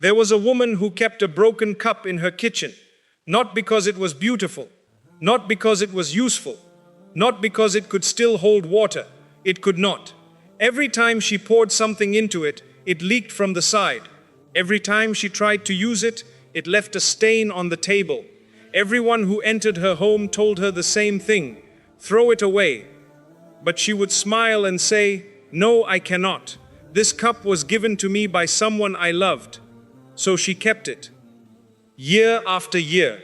There was a woman who kept a broken cup in her kitchen, not because it was beautiful, not because it was useful, not because it could still hold water. It could not. Every time she poured something into it, it leaked from the side. Every time she tried to use it, it left a stain on the table. Everyone who entered her home told her the same thing: throw it away. But she would smile and say, no, I cannot. This cup was given to me by someone I loved. So she kept it. Year after year,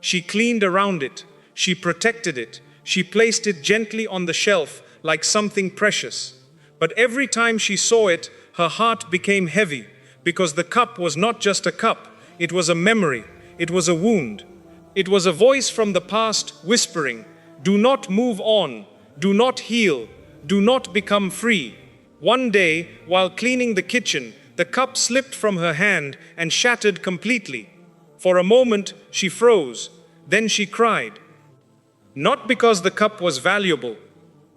she cleaned around it, she protected it, she placed it gently on the shelf like something precious. But every time she saw it, her heart became heavy, because the cup was not just a cup, it was a memory, it was a wound. It was a voice from the past whispering, do not move on, do not heal, do not become free. One day, while cleaning the kitchen, the cup slipped from her hand and shattered completely. For a moment, she froze. Then she cried. Not because the cup was valuable,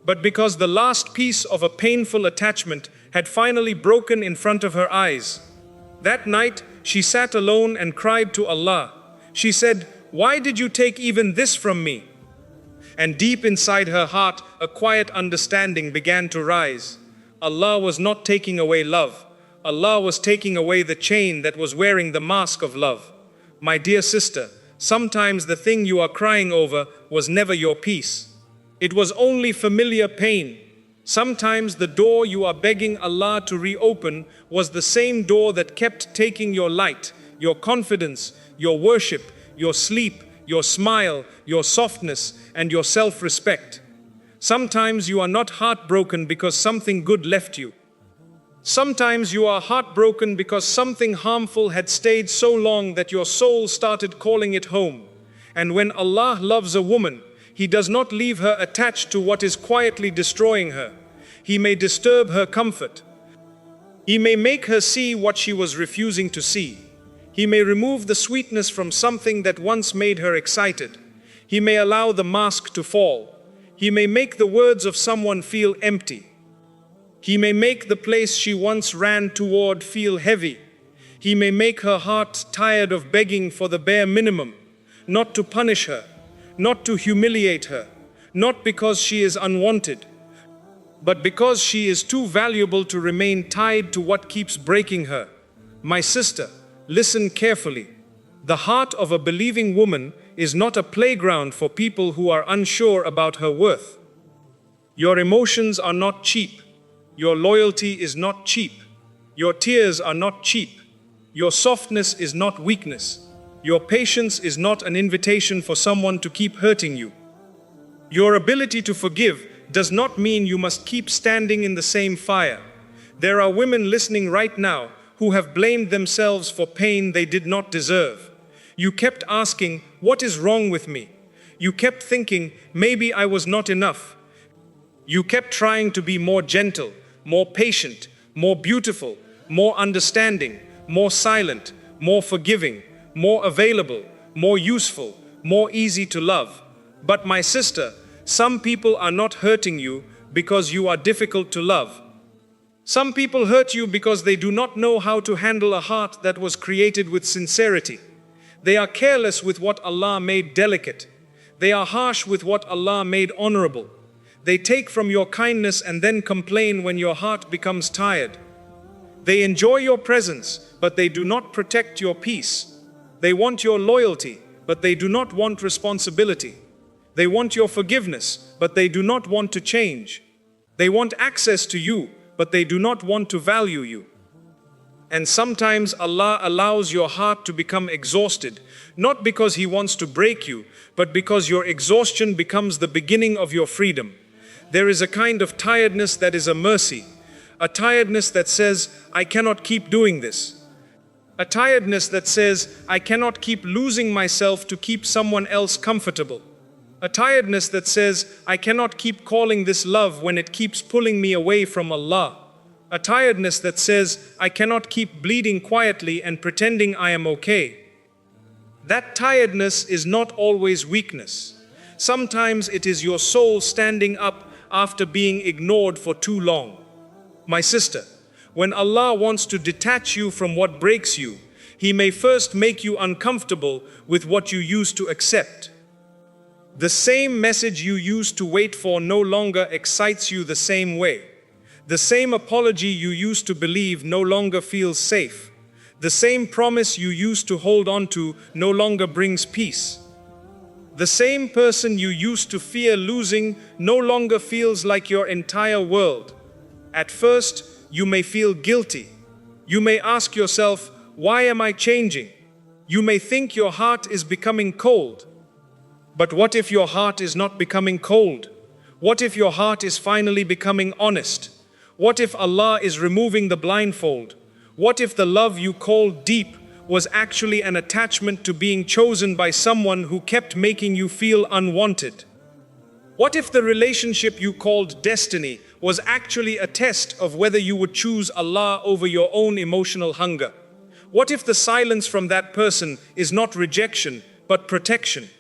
but because the last piece of a painful attachment had finally broken in front of her eyes. That night, she sat alone and cried to Allah. She said, why did you take even this from me? And deep inside her heart, a quiet understanding began to rise. Allah was not taking away love. Allah was taking away the chain that was wearing the mask of love. My dear sister, sometimes the thing you are crying over was never your peace. It was only familiar pain. Sometimes the door you are begging Allah to reopen was the same door that kept taking your light, your confidence, your worship, your sleep, your smile, your softness, and your self-respect. Sometimes you are not heartbroken because something good left you. Sometimes you are heartbroken because something harmful had stayed so long that your soul started calling it home. And when Allah loves a woman, He does not leave her attached to what is quietly destroying her. He may disturb her comfort. He may make her see what she was refusing to see. He may remove the sweetness from something that once made her excited. He may allow the mask to fall. He may make the words of someone feel empty. He may make the place she once ran toward feel heavy. He may make her heart tired of begging for the bare minimum, not to punish her, not to humiliate her, not because she is unwanted, but because she is too valuable to remain tied to what keeps breaking her. My sister, listen carefully. The heart of a believing woman is not a playground for people who are unsure about her worth. Your emotions are not cheap. Your loyalty is not cheap. Your tears are not cheap. Your softness is not weakness. Your patience is not an invitation for someone to keep hurting you. Your ability to forgive does not mean you must keep standing in the same fire. There are women listening right now who have blamed themselves for pain they did not deserve. You kept asking, what is wrong with me? You kept thinking, maybe I was not enough. You kept trying to be more gentle, more patient, more beautiful, more understanding, more silent, more forgiving, more available, more useful, more easy to love. But my sister, some people are not hurting you because you are difficult to love. Some people hurt you because they do not know how to handle a heart that was created with sincerity. They are careless with what Allah made delicate. They are harsh with what Allah made honorable. They take from your kindness and then complain when your heart becomes tired. They enjoy your presence, but they do not protect your peace. They want your loyalty, but they do not want responsibility. They want your forgiveness, but they do not want to change. They want access to you, but they do not want to value you. And sometimes Allah allows your heart to become exhausted, not because He wants to break you, but because your exhaustion becomes the beginning of your freedom. There is a kind of tiredness that is a mercy, a tiredness that says, I cannot keep doing this. A tiredness that says, I cannot keep losing myself to keep someone else comfortable. A tiredness that says, I cannot keep calling this love when it keeps pulling me away from Allah. A tiredness that says, I cannot keep bleeding quietly and pretending I am okay. That tiredness is not always weakness. Sometimes it is your soul standing up after being ignored for too long. My sister, when Allah wants to detach you from what breaks you, He may first make you uncomfortable with what you used to accept. The same message you used to wait for no longer excites you the same way. The same apology you used to believe no longer feels safe. The same promise you used to hold on to no longer brings peace. The same person you used to fear losing no longer feels like your entire world. At first, you may feel guilty. You may ask yourself, why am I changing? You may think your heart is becoming cold. But what if your heart is not becoming cold? What if your heart is finally becoming honest? What if Allah is removing the blindfold? What if the love you called deep was actually an attachment to being chosen by someone who kept making you feel unwanted? What if the relationship you called destiny was actually a test of whether you would choose Allah over your own emotional hunger? What if the silence from that person is not rejection, but protection?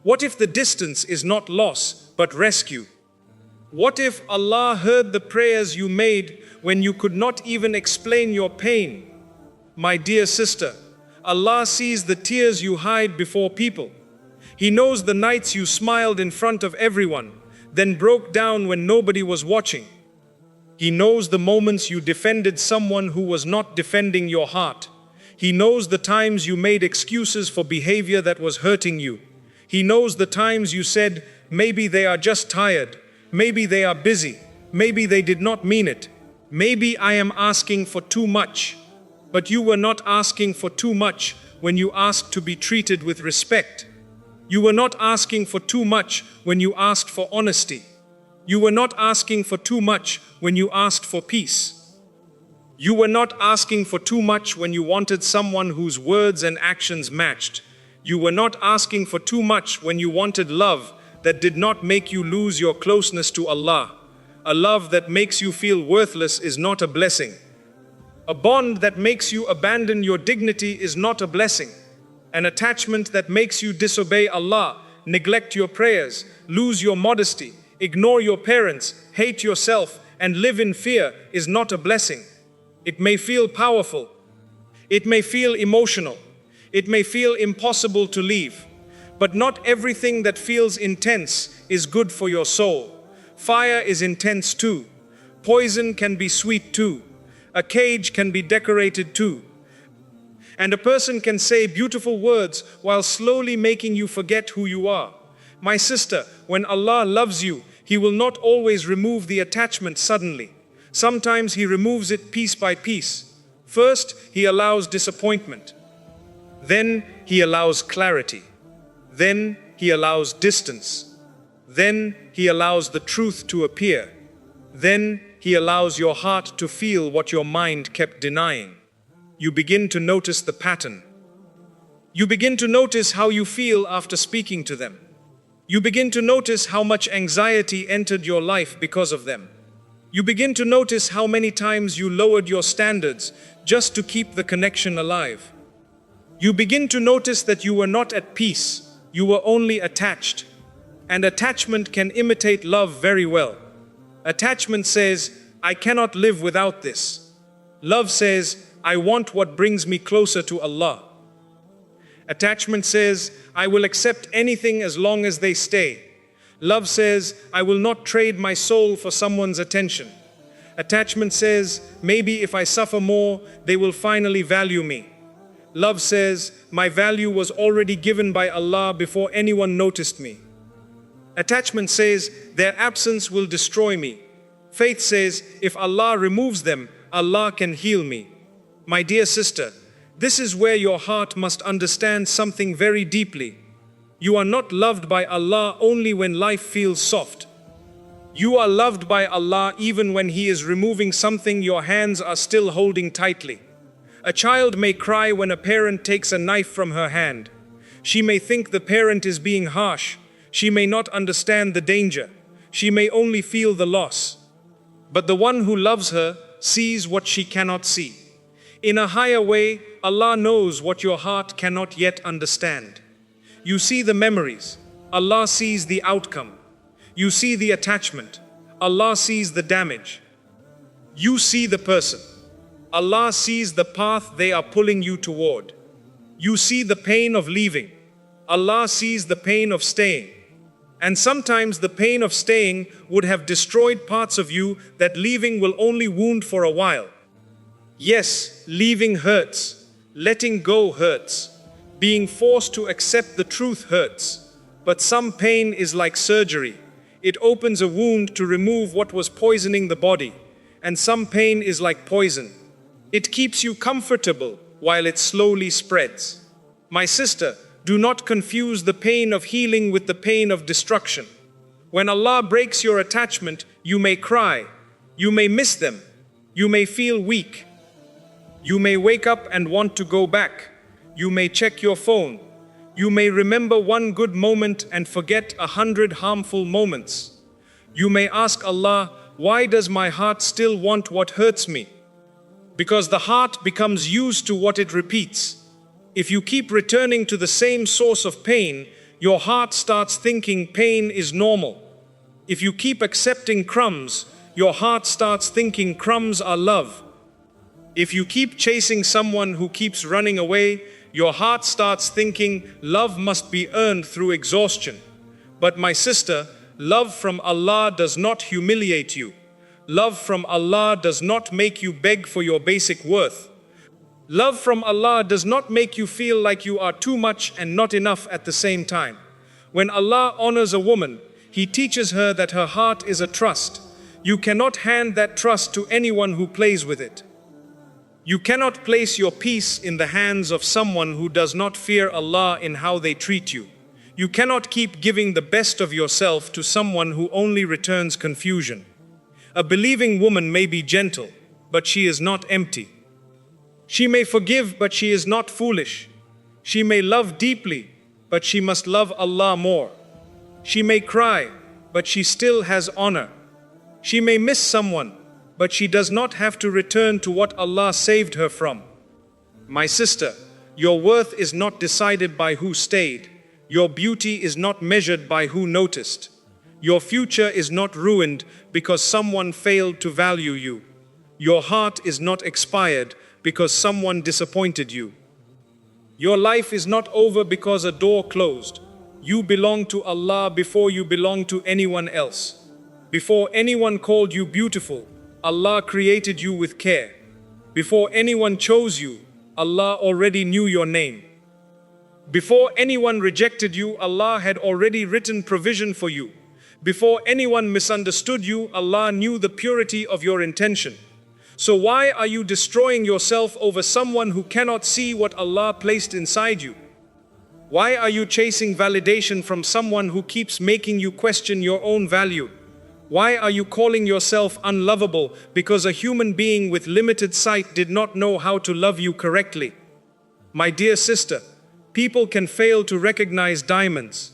What if the distance is not loss, but rescue? What if Allah heard the prayers you made when you could not even explain your pain? My dear sister, Allah sees the tears you hide before people. He knows the nights you smiled in front of everyone, then broke down when nobody was watching. He knows the moments you defended someone who was not defending your heart. He knows the times you made excuses for behavior that was hurting you. He knows the times you said, maybe they are just tired, maybe they are busy, maybe they did not mean it, maybe I am asking for too much. But you were not asking for too much when you asked to be treated with respect. You were not asking for too much when you asked for honesty. You were not asking for too much when you asked for peace. You were not asking for too much when you wanted someone whose words and actions matched. You were not asking for too much when you wanted love that did not make you lose your closeness to Allah. A love that makes you feel worthless is not a blessing. A bond that makes you abandon your dignity is not a blessing. An attachment that makes you disobey Allah, neglect your prayers, lose your modesty, ignore your parents, hate yourself, and live in fear is not a blessing. It may feel powerful. It may feel emotional. It may feel impossible to leave. But not everything that feels intense is good for your soul. Fire is intense too. Poison can be sweet too. A cage can be decorated too. And a person can say beautiful words while slowly making you forget who you are. My sister, when Allah loves you, He will not always remove the attachment suddenly. Sometimes He removes it piece by piece. First, He allows disappointment. Then He allows clarity. Then He allows distance. Then He allows the truth to appear. Then He allows your heart to feel what your mind kept denying. You begin to notice the pattern. You begin to notice how you feel after speaking to them. You begin to notice how much anxiety entered your life because of them. You begin to notice how many times you lowered your standards just to keep the connection alive. You begin to notice that you were not at peace, you were only attached. And attachment can imitate love very well. Attachment says, I cannot live without this. Love says, I want what brings me closer to Allah. Attachment says, I will accept anything as long as they stay. Love says, I will not trade my soul for someone's attention. Attachment says, maybe if I suffer more, they will finally value me. Love says, my value was already given by Allah before anyone noticed me. Attachment says, their absence will destroy me. Faith says, if Allah removes them, Allah can heal me. My dear sister, this is where your heart must understand something very deeply. You are not loved by Allah only when life feels soft. You are loved by Allah even when He is removing something your hands are still holding tightly. A child may cry when a parent takes a knife from her hand. She may think the parent is being harsh. She may not understand the danger. She may only feel the loss. But the one who loves her sees what she cannot see. In a higher way, Allah knows what your heart cannot yet understand. You see the memories. Allah sees the outcome. You see the attachment. Allah sees the damage. You see the person. Allah sees the path they are pulling you toward. You see the pain of leaving. Allah sees the pain of staying. And sometimes the pain of staying would have destroyed parts of you that leaving will only wound for a while. Yes, leaving hurts. Letting go hurts. Being forced to accept the truth hurts. But some pain is like surgery. It opens a wound to remove what was poisoning the body. And some pain is like poison. It keeps you comfortable while it slowly spreads. My sister, do not confuse the pain of healing with the pain of destruction. When Allah breaks your attachment, you may cry. You may miss them. You may feel weak. You may wake up and want to go back. You may check your phone. You may remember one good moment and forget 100 harmful moments. You may ask Allah, why does my heart still want what hurts me? Because the heart becomes used to what it repeats. If you keep returning to the same source of pain, your heart starts thinking pain is normal. If you keep accepting crumbs, your heart starts thinking crumbs are love. If you keep chasing someone who keeps running away, your heart starts thinking love must be earned through exhaustion. But my sister, love from Allah does not humiliate you. Love from Allah does not make you beg for your basic worth. Love from Allah does not make you feel like you are too much and not enough at the same time. When Allah honors a woman, He teaches her that her heart is a trust. You cannot hand that trust to anyone who plays with it. You cannot place your peace in the hands of someone who does not fear Allah in how they treat you. You cannot keep giving the best of yourself to someone who only returns confusion. A believing woman may be gentle, but she is not empty. She may forgive, but she is not foolish. She may love deeply, but she must love Allah more. She may cry, but she still has honor. She may miss someone, but she does not have to return to what Allah saved her from. My sister, your worth is not decided by who stayed. Your beauty is not measured by who noticed. Your future is not ruined because someone failed to value you. Your heart is not expired because someone disappointed you. Your life is not over because a door closed. You belong to Allah before you belong to anyone else. Before anyone called you beautiful, Allah created you with care. Before anyone chose you, Allah already knew your name. Before anyone rejected you, Allah had already written provision for you. Before anyone misunderstood you, Allah knew the purity of your intention. So why are you destroying yourself over someone who cannot see what Allah placed inside you? Why are you chasing validation from someone who keeps making you question your own value? Why are you calling yourself unlovable because a human being with limited sight did not know how to love you correctly? My dear sister, people can fail to recognize diamonds,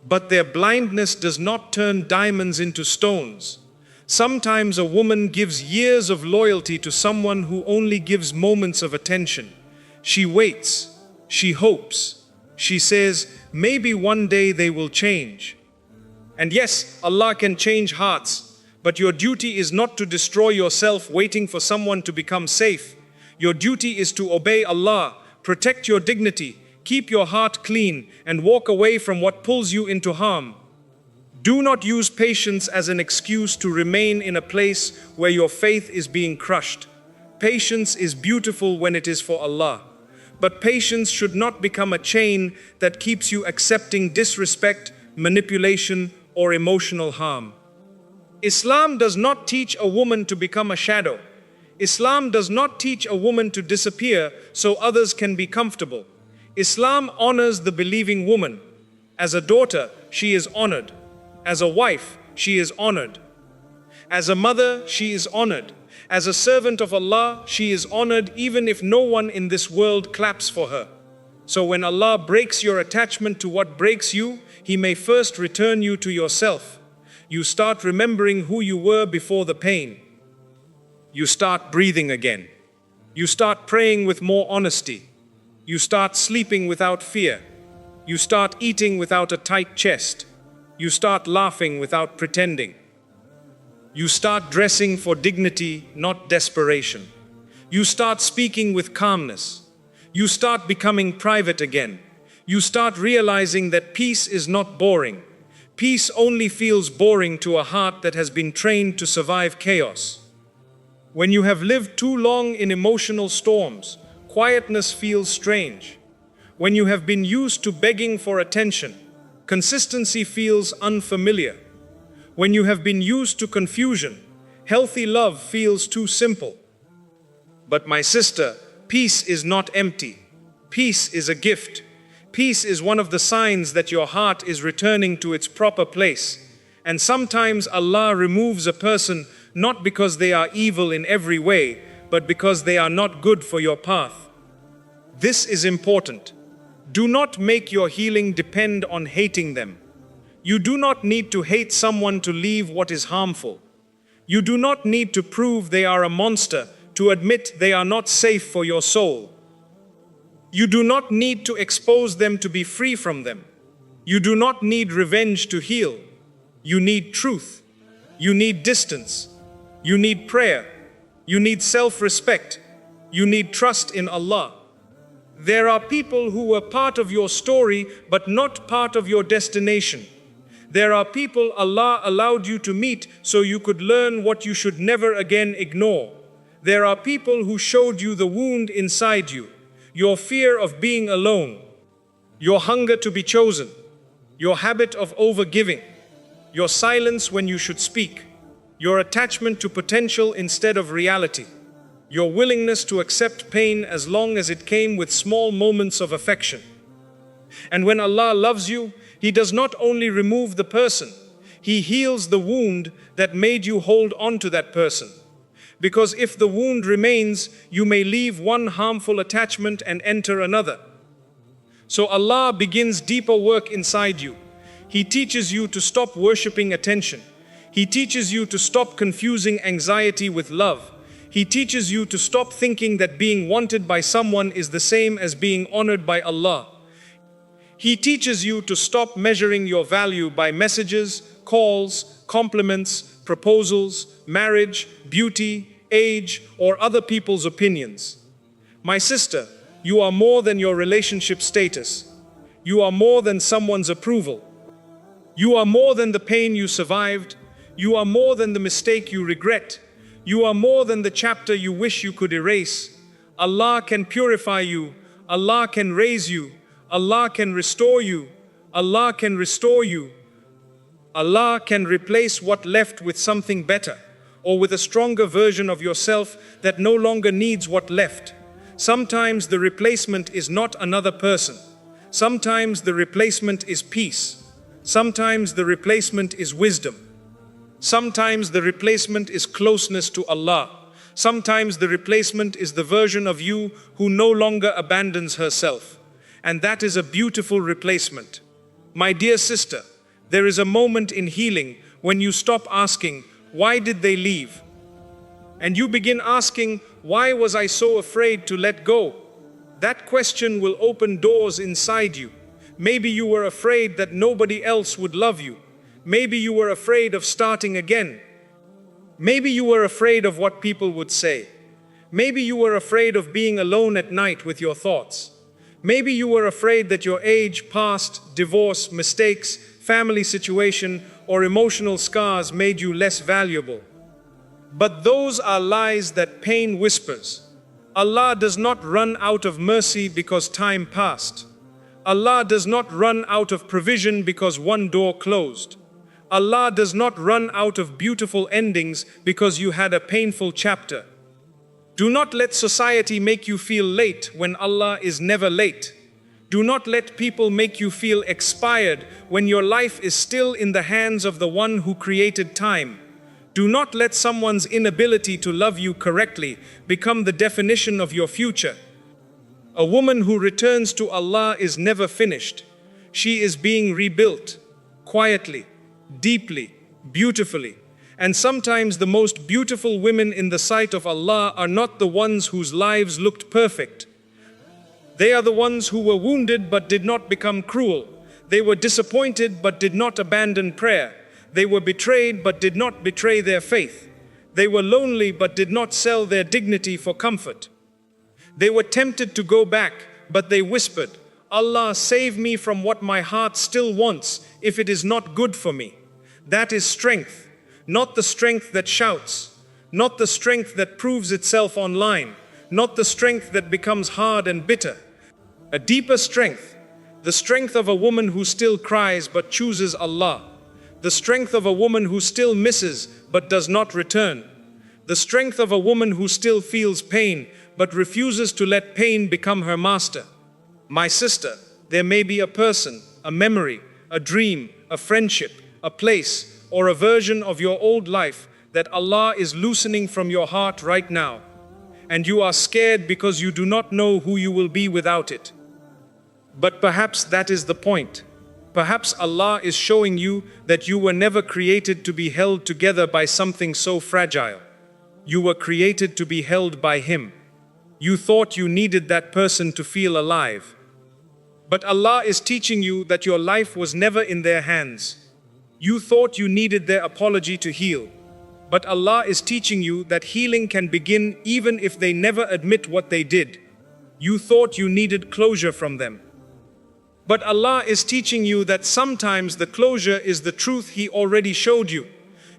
but their blindness does not turn diamonds into stones. Sometimes a woman gives years of loyalty to someone who only gives moments of attention. She waits, she hopes, she says, maybe one day they will change. And yes, Allah can change hearts, but your duty is not to destroy yourself waiting for someone to become safe. Your duty is to obey Allah, protect your dignity, keep your heart clean, and walk away from what pulls you into harm. Do not use patience as an excuse to remain in a place where your faith is being crushed. Patience is beautiful when it is for Allah, but patience should not become a chain that keeps you accepting disrespect, manipulation, or emotional harm. Islam does not teach a woman to become a shadow. Islam does not teach a woman to disappear so others can be comfortable. Islam honors the believing woman. As a daughter, she is honored. As a wife, she is honored. As a mother, she is honored. As a servant of Allah, she is honored even if no one in this world claps for her. So when Allah breaks your attachment to what breaks you, He may first return you to yourself. You start remembering who you were before the pain. You start breathing again. You start praying with more honesty. You start sleeping without fear. You start eating without a tight chest. You start laughing without pretending. You start dressing for dignity, not desperation. You start speaking with calmness. You start becoming private again. You start realizing that peace is not boring. Peace only feels boring to a heart that has been trained to survive chaos. When you have lived too long in emotional storms, quietness feels strange. When you have been used to begging for attention, consistency feels unfamiliar. When you have been used to confusion, healthy love feels too simple. But my sister, peace is not empty. Peace is a gift. Peace is one of the signs that your heart is returning to its proper place. And sometimes Allah removes a person not because they are evil in every way, but because they are not good for your path. This is important. Do not make your healing depend on hating them. You do not need to hate someone to leave what is harmful. You do not need to prove they are a monster to admit they are not safe for your soul. You do not need to expose them to be free from them. You do not need revenge to heal. You need truth. You need distance. You need prayer. You need self-respect. You need trust in Allah. There are people who were part of your story but not part of your destination. There are people Allah allowed you to meet so you could learn what you should never again ignore. There are people who showed you the wound inside you, your fear of being alone, your hunger to be chosen, your habit of overgiving, your silence when you should speak, your attachment to potential instead of reality, your willingness to accept pain as long as it came with small moments of affection. And when Allah loves you, He does not only remove the person, He heals the wound that made you hold on to that person. Because if the wound remains, you may leave one harmful attachment and enter another. So Allah begins deeper work inside you. He teaches you to stop worshipping attention. He teaches you to stop confusing anxiety with love. He teaches you to stop thinking that being wanted by someone is the same as being honored by Allah. He teaches you to stop measuring your value by messages, calls, compliments, proposals, marriage, beauty, age, or other people's opinions. My sister, you are more than your relationship status. You are more than someone's approval. You are more than the pain you survived. You are more than the mistake you regret. You are more than the chapter you wish you could erase. Allah can purify you. Allah can raise you. Allah can restore you. Allah can restore you. Allah can replace what left with something better, or with a stronger version of yourself that no longer needs what left. Sometimes the replacement is not another person. Sometimes the replacement is peace. Sometimes the replacement is wisdom. Sometimes the replacement is closeness to Allah. Sometimes the replacement is the version of you who no longer abandons herself. And that is a beautiful replacement. My dear sister, there is a moment in healing when you stop asking, why did they leave? And you begin asking, why was I so afraid to let go? That question will open doors inside you. Maybe you were afraid that nobody else would love you. Maybe you were afraid of starting again. Maybe you were afraid of what people would say. Maybe you were afraid of being alone at night with your thoughts. Maybe you were afraid that your age, past, divorce, mistakes, family situation, or emotional scars made you less valuable. But those are lies that pain whispers. Allah does not run out of mercy because time passed. Allah does not run out of provision because one door closed. Allah does not run out of beautiful endings because you had a painful chapter. Do not let society make you feel late when Allah is never late. Do not let people make you feel expired when your life is still in the hands of the one who created time. Do not let someone's inability to love you correctly become the definition of your future. A woman who returns to Allah is never finished. She is being rebuilt, quietly, deeply, beautifully. And sometimes the most beautiful women in the sight of Allah are not the ones whose lives looked perfect. They are the ones who were wounded but did not become cruel. They were disappointed but did not abandon prayer. They were betrayed but did not betray their faith. They were lonely but did not sell their dignity for comfort. They were tempted to go back, but they whispered, Allah, save me from what my heart still wants if it is not good for me. That is strength, not the strength that shouts, not the strength that proves itself online, not the strength that becomes hard and bitter. A deeper strength, the strength of a woman who still cries but chooses Allah, the strength of a woman who still misses but does not return, the strength of a woman who still feels pain but refuses to let pain become her master. My sister, there may be a person, a memory, a dream, a friendship, a place, or a version of your old life that Allah is loosening from your heart right now. And you are scared because you do not know who you will be without it. But perhaps that is the point. Perhaps Allah is showing you that you were never created to be held together by something so fragile. You were created to be held by Him. You thought you needed that person to feel alive. But Allah is teaching you that your life was never in their hands. You thought you needed their apology to heal. But Allah is teaching you that healing can begin even if they never admit what they did. You thought you needed closure from them. But Allah is teaching you that sometimes the closure is the truth He already showed you.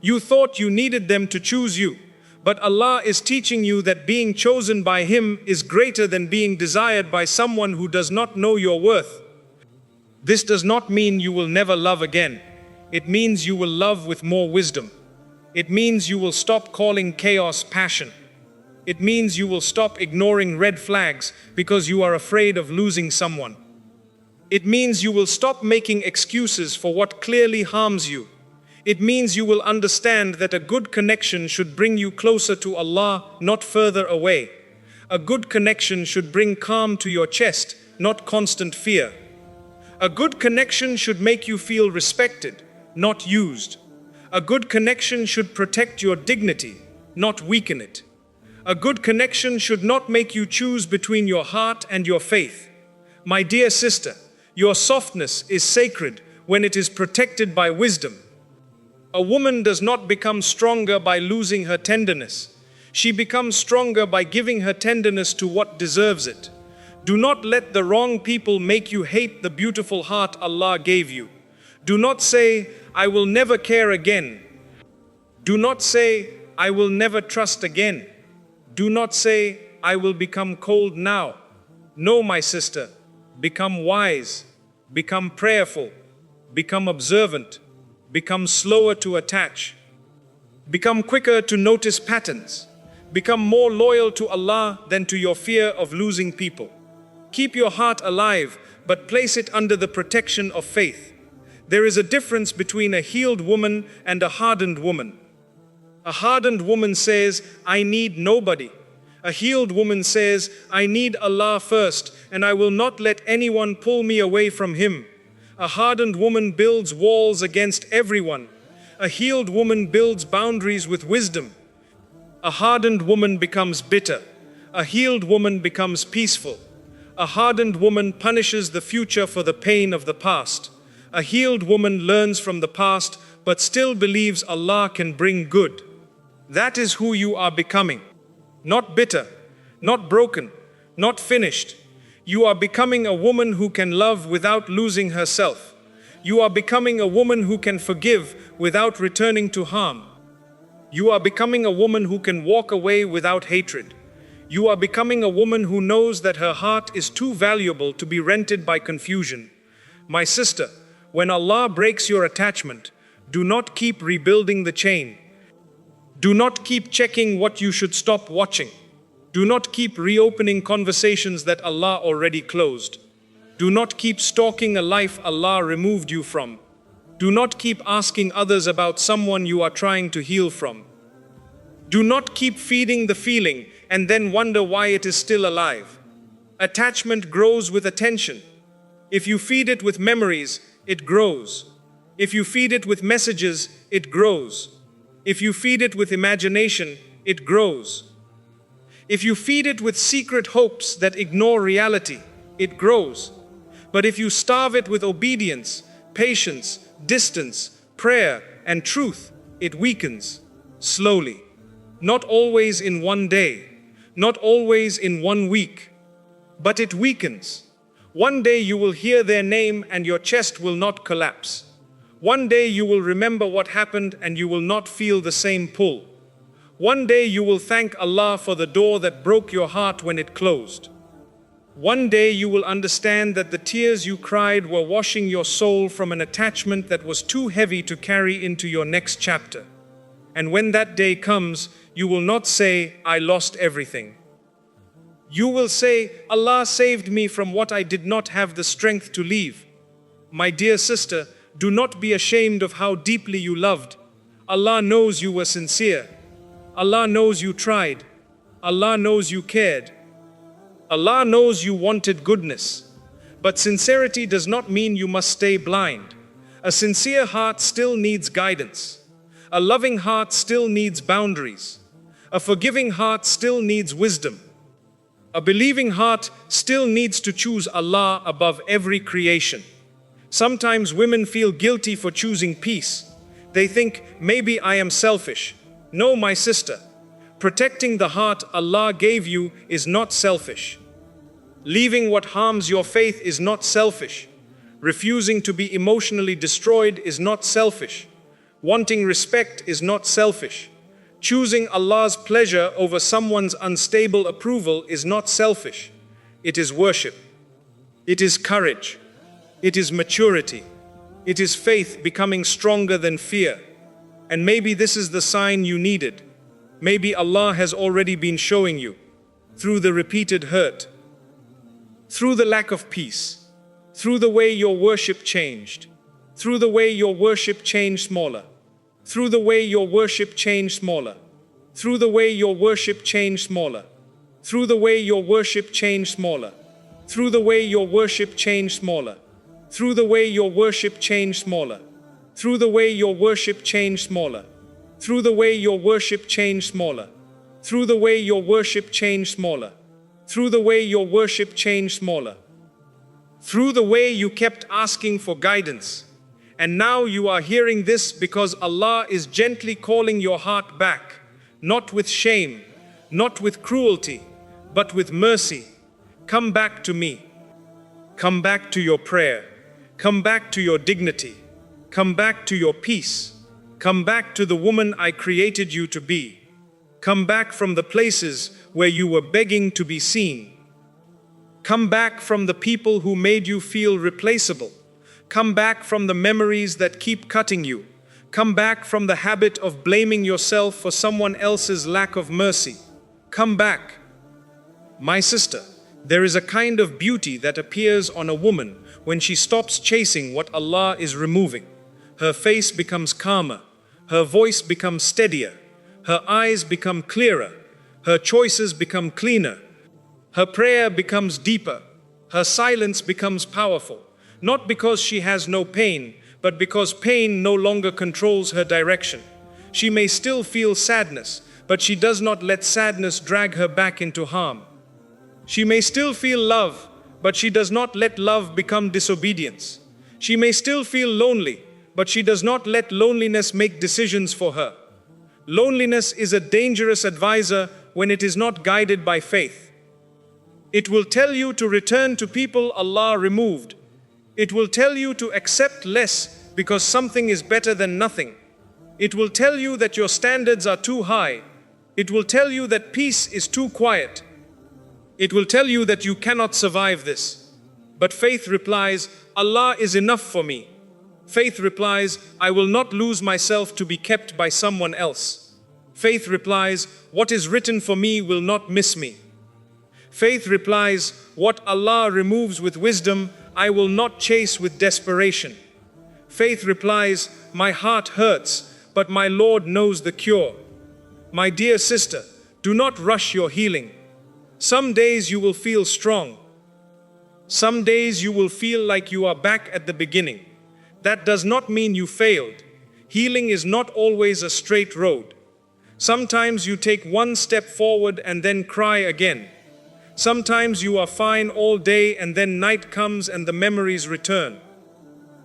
You thought you needed them to choose you. But Allah is teaching you that being chosen by Him is greater than being desired by someone who does not know your worth. This does not mean you will never love again. It means you will love with more wisdom. It means you will stop calling chaos passion. It means you will stop ignoring red flags because you are afraid of losing someone. It means you will stop making excuses for what clearly harms you. It means you will understand that a good connection should bring you closer to Allah, not further away. A good connection should bring calm to your chest, not constant fear. A good connection should make you feel respected, not used. A good connection should protect your dignity, not weaken it. A good connection should not make you choose between your heart and your faith. My dear sister, your softness is sacred when it is protected by wisdom. A woman does not become stronger by losing her tenderness. She becomes stronger by giving her tenderness to what deserves it. Do not let the wrong people make you hate the beautiful heart Allah gave you. Do not say, I will never care again. Do not say, I will never trust again. Do not say, I will become cold now. No, my sister, become wise, become prayerful, become observant, become slower to attach, become quicker to notice patterns, become more loyal to Allah than to your fear of losing people. Keep your heart alive, but place it under the protection of faith. There is a difference between a healed woman and a hardened woman. A hardened woman says, I need nobody. A healed woman says, I need Allah first, and I will not let anyone pull me away from Him. A hardened woman builds walls against everyone. A healed woman builds boundaries with wisdom. A hardened woman becomes bitter. A healed woman becomes peaceful. A hardened woman punishes the future for the pain of the past. A healed woman learns from the past, but still believes Allah can bring good. That is who you are becoming. Not bitter, not broken, not finished. You are becoming a woman who can love without losing herself. You are becoming a woman who can forgive without returning to harm. You are becoming a woman who can walk away without hatred. You are becoming a woman who knows that her heart is too valuable to be rented by confusion. My sister, when Allah breaks your attachment, do not keep rebuilding the chain. Do not keep checking what you should stop watching. Do not keep reopening conversations that Allah already closed. Do not keep stalking a life Allah removed you from. Do not keep asking others about someone you are trying to heal from. Do not keep feeding the feeling and then wonder why it is still alive. Attachment grows with attention. If you feed it with memories, it grows. If you feed it with messages, it grows. If you feed it with imagination, it grows. If you feed it with secret hopes that ignore reality, it grows. But if you starve it with obedience, patience, distance, prayer, and truth, it weakens, slowly. Not always in one day, not always in 1 week, but it weakens. One day you will hear their name and your chest will not collapse. One day you will remember what happened and you will not feel the same pull. One day you will thank Allah for the door that broke your heart when it closed. One day you will understand that the tears you cried were washing your soul from an attachment that was too heavy to carry into your next chapter. And when that day comes, you will not say, "I lost everything." You will say, "Allah saved me from what I did not have the strength to leave." My dear sister, do not be ashamed of how deeply you loved. Allah knows you were sincere. Allah knows you tried. Allah knows you cared. Allah knows you wanted goodness. But sincerity does not mean you must stay blind. A sincere heart still needs guidance. A loving heart still needs boundaries. A forgiving heart still needs wisdom. A believing heart still needs to choose Allah above every creation. Sometimes women feel guilty for choosing peace. They think, maybe I am selfish. No, my sister. Protecting the heart Allah gave you is not selfish. Leaving what harms your faith is not selfish. Refusing to be emotionally destroyed is not selfish. Wanting respect is not selfish. Choosing Allah's pleasure over someone's unstable approval is not selfish. It is worship. It is courage. It is maturity. It is faith becoming stronger than fear. And maybe this is the sign you needed. Maybe Allah has already been showing you, through the repeated hurt, through the lack of peace, through the way your worship changed, through the way your worship changed smaller, through the way your worship changed smaller, through the way your worship changed smaller, through the way your worship changed smaller, through the way your worship changed smaller, through the way your worship changed smaller, through the way your worship changed smaller, through the way your worship changed smaller, through the way your worship changed smaller, through the way your worship changed smaller, through the way you kept asking for guidance. And now you are hearing this because Allah is gently calling your heart back, not with shame, not with cruelty, but with mercy. Come back to me. Come back to your prayer. Come back to your dignity. Come back to your peace. Come back to the woman I created you to be. Come back from the places where you were begging to be seen. Come back from the people who made you feel replaceable. Come back from the memories that keep cutting you. Come back from the habit of blaming yourself for someone else's lack of mercy. Come back. My sister, there is a kind of beauty that appears on a woman when she stops chasing what Allah is removing. Her face becomes calmer. Her voice becomes steadier. Her eyes become clearer. Her choices become cleaner. Her prayer becomes deeper. Her silence becomes powerful. Not because she has no pain, but because pain no longer controls her direction. She may still feel sadness, but she does not let sadness drag her back into harm. She may still feel love, but she does not let love become disobedience. She may still feel lonely, but she does not let loneliness make decisions for her. Loneliness is a dangerous advisor when it is not guided by faith. It will tell you to return to people Allah removed. It will tell you to accept less because something is better than nothing. It will tell you that your standards are too high. It will tell you that peace is too quiet. It will tell you that you cannot survive this. But faith replies, Allah is enough for me. Faith replies, I will not lose myself to be kept by someone else. Faith replies, what is written for me will not miss me. Faith replies, what Allah removes with wisdom, I will not chase with desperation. Faith replies, my heart hurts, but my Lord knows the cure. My dear sister, do not rush your healing. Some days you will feel strong. Some days you will feel like you are back at the beginning. That does not mean you failed. Healing is not always a straight road. Sometimes you take one step forward and then cry again. Sometimes you are fine all day and then night comes and the memories return.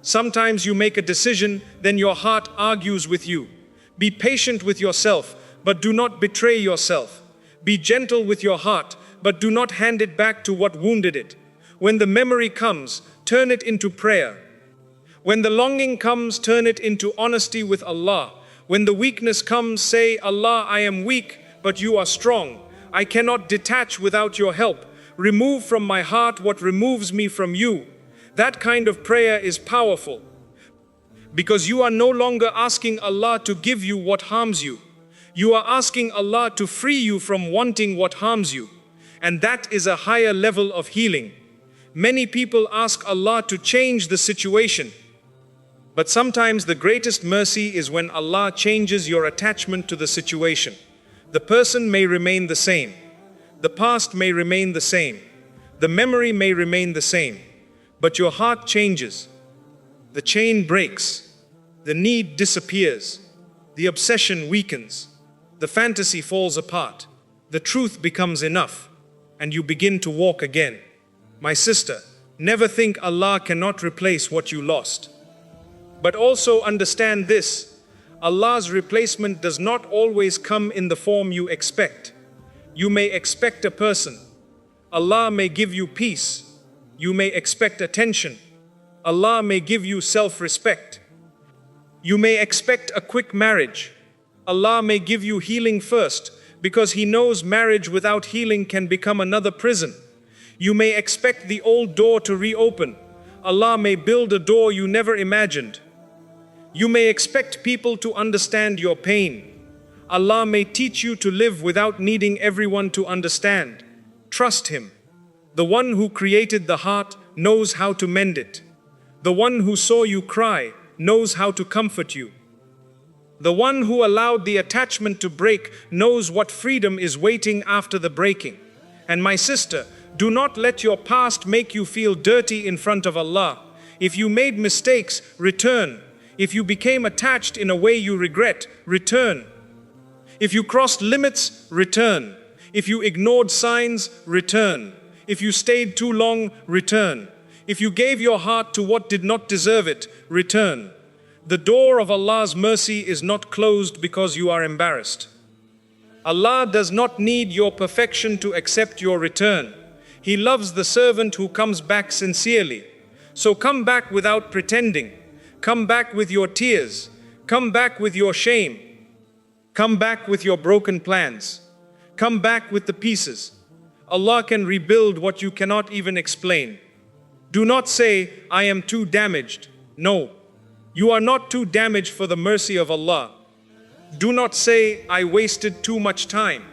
Sometimes you make a decision, then your heart argues with you. Be patient with yourself, but do not betray yourself. Be gentle with your heart, but do not hand it back to what wounded it. When the memory comes, turn it into prayer. When the longing comes, turn it into honesty with Allah. When the weakness comes, say, Allah, I am weak, but you are strong. I cannot detach without your help. Remove from my heart what removes me from you. That kind of prayer is powerful, because you are no longer asking Allah to give you what harms you. You are asking Allah to free you from wanting what harms you. And that is a higher level of healing. Many people ask Allah to change the situation. But sometimes the greatest mercy is when Allah changes your attachment to the situation. The person may remain the same. The past may remain the same. The memory may remain the same. But your heart changes. The chain breaks. The need disappears. The obsession weakens. The fantasy falls apart. The truth becomes enough. And you begin to walk again. My sister, never think Allah cannot replace what you lost. But also understand this: Allah's replacement does not always come in the form you expect. You may expect a person. Allah may give you peace. You may expect attention. Allah may give you self-respect. You may expect a quick marriage. Allah may give you healing first, because He knows marriage without healing can become another prison. You may expect the old door to reopen. Allah may build a door you never imagined. You may expect people to understand your pain. Allah may teach you to live without needing everyone to understand. Trust Him. The one who created the heart knows how to mend it. The one who saw you cry knows how to comfort you. The one who allowed the attachment to break knows what freedom is waiting after the breaking. And my sister, do not let your past make you feel dirty in front of Allah. If you made mistakes, return. If you became attached in a way you regret, return. If you crossed limits, return. If you ignored signs, return. If you stayed too long, return. If you gave your heart to what did not deserve it, return. The door of Allah's mercy is not closed because you are embarrassed. Allah does not need your perfection to accept your return. He loves the servant who comes back sincerely. So come back without pretending. Come back with your tears. Come back with your shame. Come back with your broken plans. Come back with the pieces. Allah can rebuild what you cannot even explain. Do not say, I am too damaged. No, you are not too damaged for the mercy of Allah. Do not say, I wasted too much time.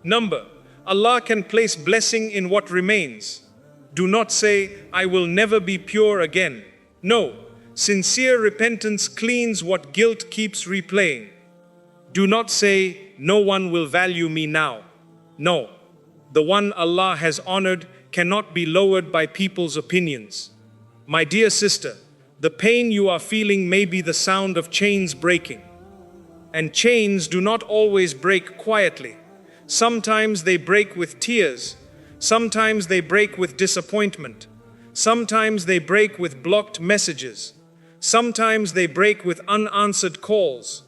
Number, Allah can place blessing in what remains. Do not say, I will never be pure again. No, sincere repentance cleans what guilt keeps replaying. Do not say, no one will value me now. No, the one Allah has honored cannot be lowered by people's opinions. My dear sister, the pain you are feeling may be the sound of chains breaking. And chains do not always break quietly. Sometimes they break with tears. Sometimes they break with disappointment. Sometimes they break with blocked messages. Sometimes they break with unanswered calls.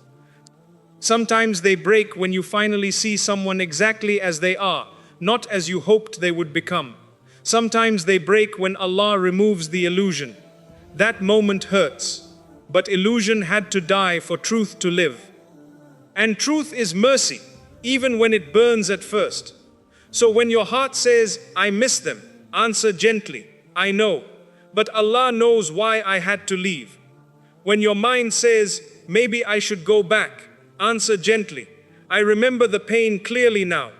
Sometimes they break when you finally see someone exactly as they are, not as you hoped they would become. Sometimes they break when Allah removes the illusion. That moment hurts, but illusion had to die for truth to live. And truth is mercy, even when it burns at first. So when your heart says, I miss them, answer gently, I know, but Allah knows why I had to leave. When your mind says, maybe I should go back, answer gently, I remember the pain clearly now.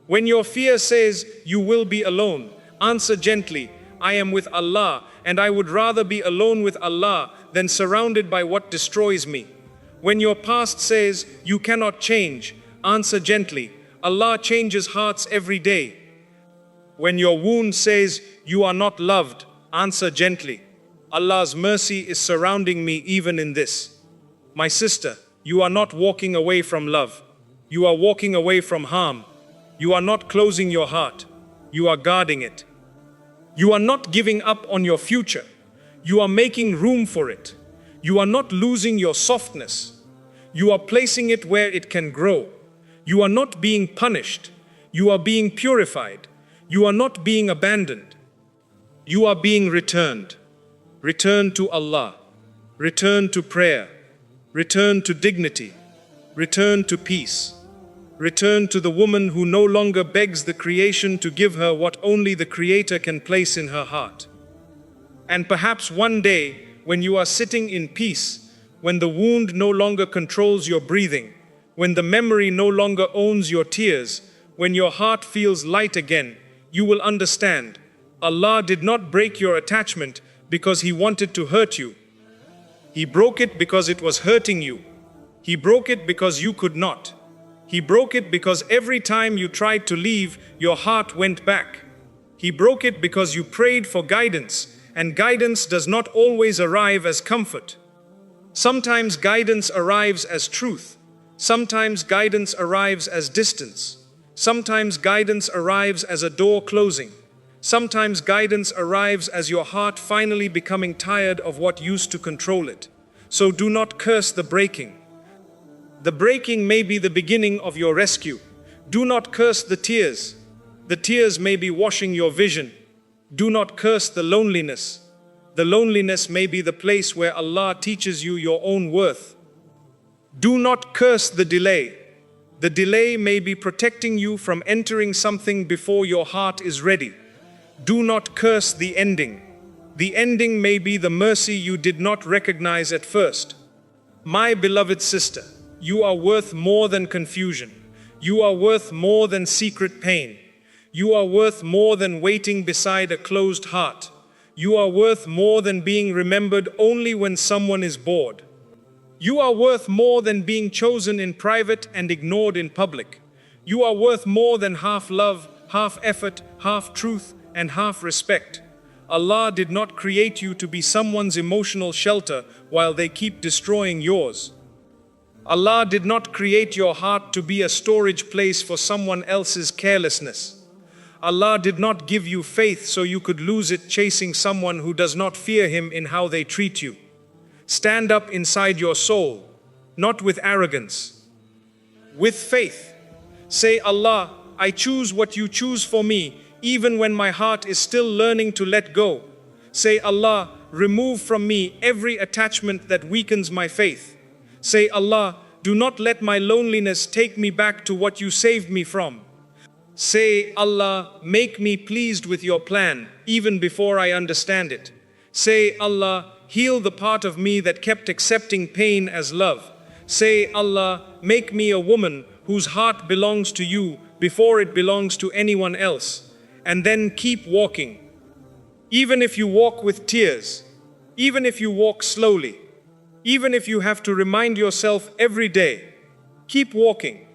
When your fear says, you will be alone, answer gently, I am with Allah, and I would rather be alone with Allah than surrounded by what destroys me. When your past says, you cannot change, answer gently, Allah changes hearts every day. When your wound says, you are not loved, answer gently, Allah's mercy is surrounding me even in this. My sister, you are not walking away from love. You are walking away from harm. You are not closing your heart. You are guarding it. You are not giving up on your future. You are making room for it. You are not losing your softness. You are placing it where it can grow. You are not being punished. You are being purified. You are not being abandoned. You are being returned. Return to Allah. Return to prayer. Return to dignity. Return to peace. Return to the woman who no longer begs the creation to give her what only the Creator can place in her heart. And perhaps one day, when you are sitting in peace, when the wound no longer controls your breathing, when the memory no longer owns your tears, when your heart feels light again, you will understand Allah did not break your attachment because He wanted to hurt you. He broke it because it was hurting you. He broke it because you could not. He broke it because every time you tried to leave, your heart went back. He broke it because you prayed for guidance, and guidance does not always arrive as comfort. Sometimes guidance arrives as truth. Sometimes guidance arrives as distance. Sometimes guidance arrives as a door closing. Sometimes guidance arrives as your heart finally becoming tired of what used to control it. So do not curse the breaking. The breaking may be the beginning of your rescue. Do not curse the tears. The tears may be washing your vision. Do not curse the loneliness. The loneliness may be the place where Allah teaches you your own worth. Do not curse the delay. The delay may be protecting you from entering something before your heart is ready. Do not curse the ending. The ending may be the mercy you did not recognize at first. My beloved sister, you are worth more than confusion. You are worth more than secret pain. You are worth more than waiting beside a closed heart. You are worth more than being remembered only when someone is bored. You are worth more than being chosen in private and ignored in public. You are worth more than half love, half effort, half truth, and half respect. Allah did not create you to be someone's emotional shelter while they keep destroying yours. Allah did not create your heart to be a storage place for someone else's carelessness. Allah did not give you faith so you could lose it chasing someone who does not fear Him in how they treat you. Stand up inside your soul, not with arrogance. With faith. Say, Allah, I choose what you choose for me, even when my heart is still learning to let go. Say, Allah, remove from me every attachment that weakens my faith. Say, Allah, do not let my loneliness take me back to what you saved me from. Say, Allah, make me pleased with your plan, even before I understand it. Say, Allah, heal the part of me that kept accepting pain as love. Say, Allah, make me a woman whose heart belongs to you before it belongs to anyone else. And then keep walking. Even if you walk with tears, even if you walk slowly, even if you have to remind yourself every day, keep walking.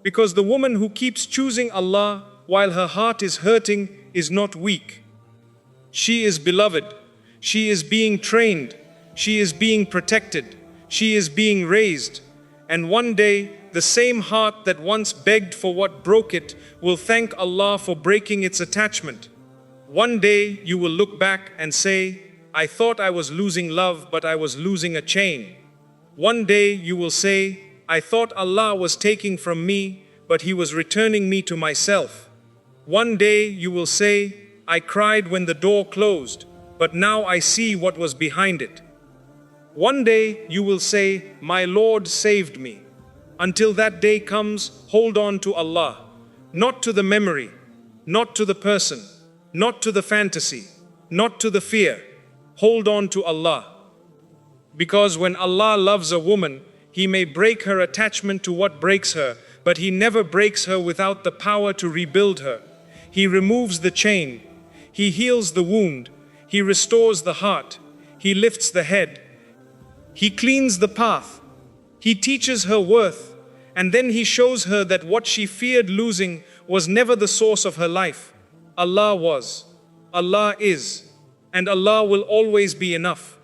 Because the woman who keeps choosing Allah while her heart is hurting is not weak. She is beloved. She is being trained. She is being protected. She is being raised. And one day, the same heart that once begged for what broke it will thank Allah for breaking its attachment. One day, you will look back and say, I thought I was losing love, but I was losing a chain. One day, you will say, I thought Allah was taking from me, but He was returning me to myself. One day, you will say, I cried when the door closed, but now I see what was behind it. One day, you will say, my Lord saved me. Until that day comes, hold on to Allah, not to the memory, not to the person, not to the fantasy, not to the fear. Hold on to Allah. Because when Allah loves a woman, He may break her attachment to what breaks her, but He never breaks her without the power to rebuild her. He removes the chain. He heals the wound. He restores the heart. He lifts the head. He cleans the path. He teaches her worth. And then He shows her that what she feared losing was never the source of her life. Allah was. Allah is. And Allah will always be enough.